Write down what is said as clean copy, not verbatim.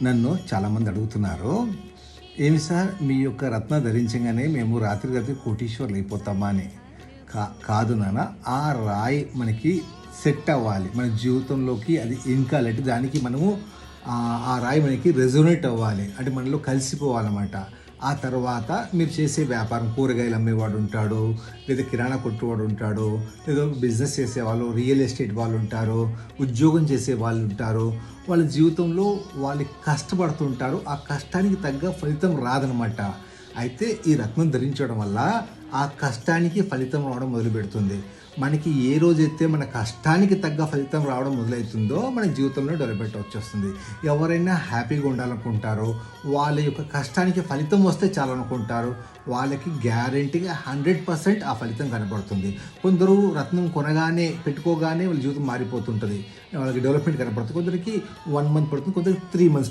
నన్ను చాలామంది అడుగుతున్నారు, "ఏమి సార్ మీ యొక్క రత్న ధరించగానే మేము రాత్రి రాత్రి కోటీశ్వర్లు అయిపోతామా" అని. కాదు నాన్న. ఆ రాయి మనకి సెట్ అవ్వాలి. మన జీవితంలోకి అది ఇంకాలంటే దానికి మనము ఆ రాయి మనకి రెజొనేట్ అవ్వాలి. అంటే మనలో కలిసిపోవాలన్నమాట. ఆ తర్వాత మీరు చేసే వ్యాపారం, కూరగాయలు అమ్మేవాడు ఉంటాడు, లేదా కిరాణా కొట్టువాడు ఉంటాడు, లేదా బిజినెస్ చేసేవాళ్ళు, రియల్ ఎస్టేట్ వాళ్ళు ఉంటారు, ఉద్యోగం చేసే వాళ్ళు ఉంటారు. వాళ్ళ జీవితంలో వాళ్ళు కష్టపడుతుంటారు. ఆ కష్టానికి తగ్గ ఫలితం రాదనమాట. అయితే ఈ రత్నం ధరించడం వల్ల ఆ కష్టానికి ఫలితం రావడం మొదలుపెడుతుంది. మనకి ఏ రోజైతే మన కష్టానికి తగ్గ ఫలితం రావడం మొదలవుతుందో మన జీవితంలో డెవలప్మెంట్ వచ్చేస్తుంది. ఎవరైనా హ్యాపీగా ఉండాలనుకుంటారో, వాళ్ళ యొక్క కష్టానికి ఫలితం వస్తే చాలనుకుంటారు, వాళ్ళకి గ్యారెంటీగా 100% ఆ ఫలితం కనపడుతుంది. కొందరు రత్నం కొనగానే, పెట్టుకోగానే వాళ్ళ జీవితం మారిపోతుంటుంది. వాళ్ళకి డెవలప్మెంట్ కనపడుతుంది. కొందరికి 1 మంత్ పడుతుంది, కొందరికి 3 మంత్స్